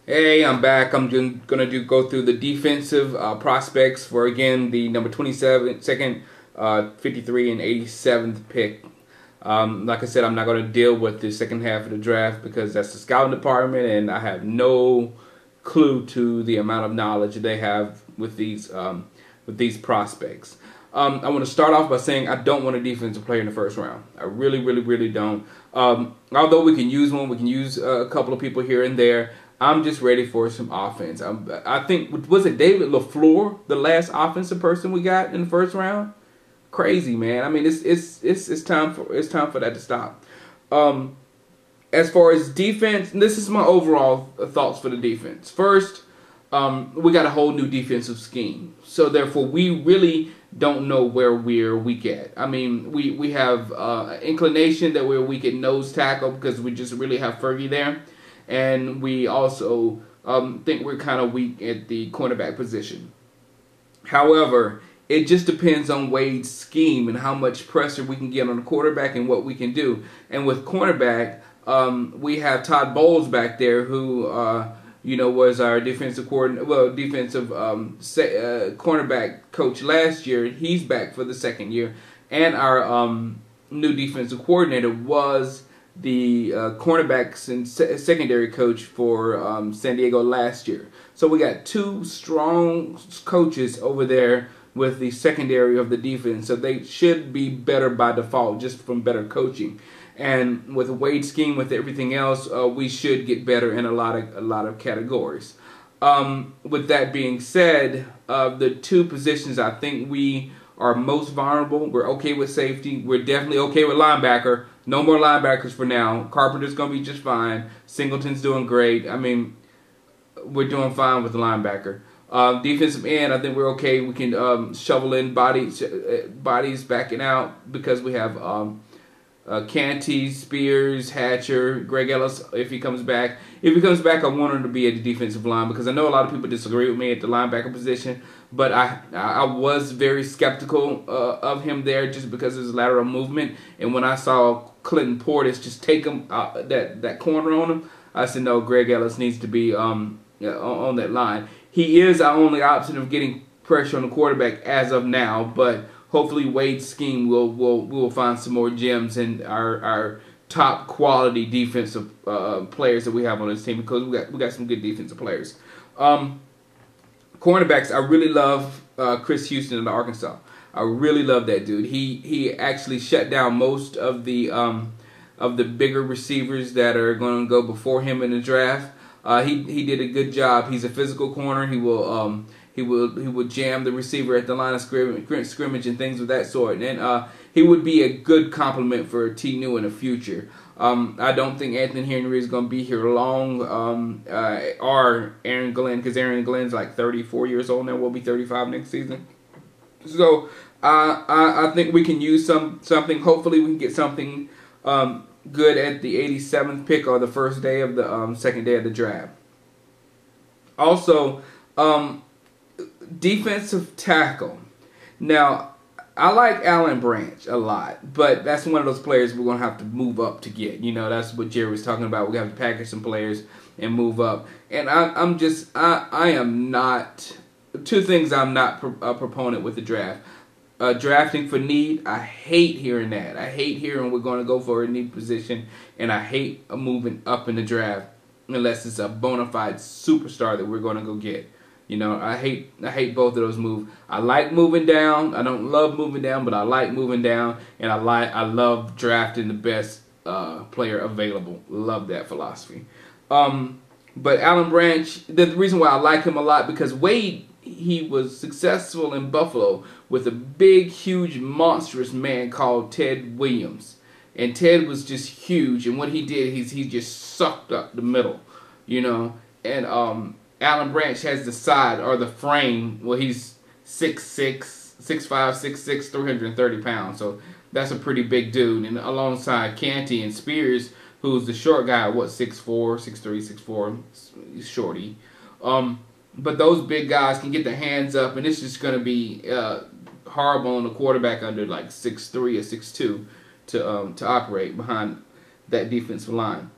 Hey, I'm back. I'm gonna go through the defensive prospects for again the number 27, second, 53, and 87th pick. Like I said, I'm not gonna deal with the second half of the draft because that's the scouting department, and I have no clue to the amount of knowledge they have with these prospects. I want to start off by saying I don't want a defensive player in the first round. I really, really, really don't. Although we can use one, we can use a couple of people here and there. I'm just ready for some offense. I think was it David LaFleur, the last offensive person we got in the first round? Crazy, man. I mean, it's time for that to stop. As far as defense, this is my overall thoughts for the defense. First, we got a whole new defensive scheme, so therefore we really don't know where we're weak at. I mean, we have inclination that we're weak at nose tackle because we just really have Fergie there. And we also think we're kind of weak at the cornerback position. However, it just depends on Wade's scheme and how much pressure we can get on the quarterback and what we can do. And with cornerback, we have Todd Bowles back there who, was our defensive cornerback coach last year. He's back for the second year. And our new defensive coordinator was the cornerbacks and secondary coach for San Diego last year. So we got two strong coaches over there with the secondary of the defense. So they should be better by default just from better coaching. And with Wade's scheme, with everything else, we should get better in a lot of categories. With that being said, the two positions I think we are most vulnerable. We're okay with safety. We're definitely okay with linebacker. No more linebackers for now. Carpenter's going to be just fine. Singleton's doing great. I mean, we're doing fine with the linebacker. Defensive end, I think we're okay. We can shovel in bodies backing out because we have Canty, Spears, Hatcher, Greg Ellis if he comes back. If he comes back, I want him to be at the defensive line because I know a lot of people disagree with me at the linebacker position, but I was very skeptical of him there just because of his lateral movement. And when I saw Clinton Portis just take him that corner on him, I said, no, Greg Ellis needs to be on that line. He is our only option of getting pressure on the quarterback as of now, but hopefully Wade's scheme will find some more gems in our top quality defensive players that we have on this team because we got some good defensive players. Cornerbacks, I really love Chris Houston of Arkansas. I really love that dude. He actually shut down most of the bigger receivers that are going to go before him in the draft. He did a good job. He's a physical corner. He will jam the receiver at the line of scrimmage and things of that sort. And he would be a good complement for T. New in the future. I don't think Anthony Henry is going to be here long, or Aaron Glenn, because Aaron Glenn's like 34 years old now. Will be 35 next season. So I think we can use something. Hopefully we can get something good at the 87th pick or the first day of the second day of the draft. Also, defensive tackle. Now, I like Alan Branch a lot, but that's one of those players we're going to have to move up to get. You know, that's what Jerry was talking about. We have to package some players and move up. And I am not, two things I'm not a proponent with the draft. Drafting for need, I hate hearing that. I hate hearing we're going to go for a need position, and I hate moving up in the draft unless it's a bona fide superstar that we're going to go get. You know, I hate both of those moves. I like moving down. I don't love moving down, but I like moving down, and I love drafting the best player available. Love that philosophy. But Alan Branch, the reason why I like him a lot because Wade, he was successful in Buffalo with a big, huge, monstrous man called Ted Williams. And Ted was just huge, and what he did is he just sucked up the middle, you know. And Alan Branch has the side or the frame. Well, he's 6'6", 6'5", 6'6", 330 pounds. So that's a pretty big dude. And alongside Canty and Spears, who's the short guy, 6'4", 6'3", 6'4", he's shorty. But those big guys can get their hands up, and it's just going to be horrible on the quarterback under like 6'3" or 6'2" to operate behind that defensive line.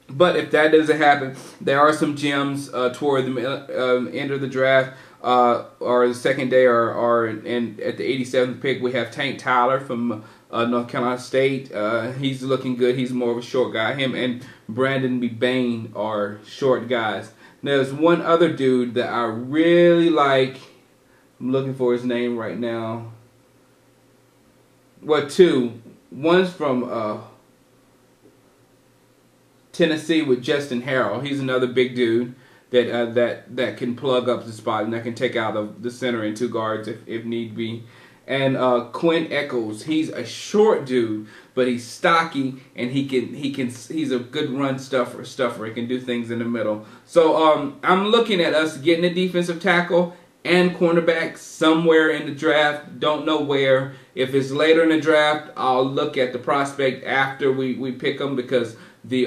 But if that doesn't happen, there are some gems toward the end of the draft, or the second day, and at the 87th pick, we have Tank Tyler from North Carolina State. He's looking good. He's more of a short guy. Him and Brandon B. Bain are short guys. There's one other dude that I really like. I'm looking for his name right now. Well, two. One's from Tennessee with Justin Harrell. He's another big dude that can plug up the spot and that can take out of the center and two guards if need be. And Quinn Echols, he's a short dude, but he's stocky and he's a good run stuffer. He can do things in the middle. So I'm looking at us getting a defensive tackle and cornerback somewhere in the draft. Don't know where. If it's later in the draft, I'll look at the prospect after we pick him, because the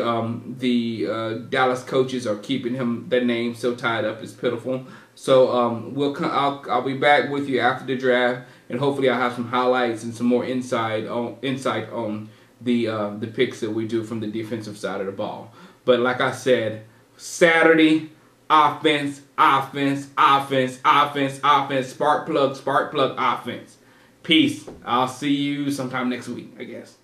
Dallas coaches are keeping that name so tied up. It's pitiful. So I'll be back with you after the draft, and hopefully I'll have some highlights and some more insight on the picks that we do from the defensive side of the ball. But like I said, Saturday, offense, spark plug offense. Peace. I'll see you sometime next week, I guess.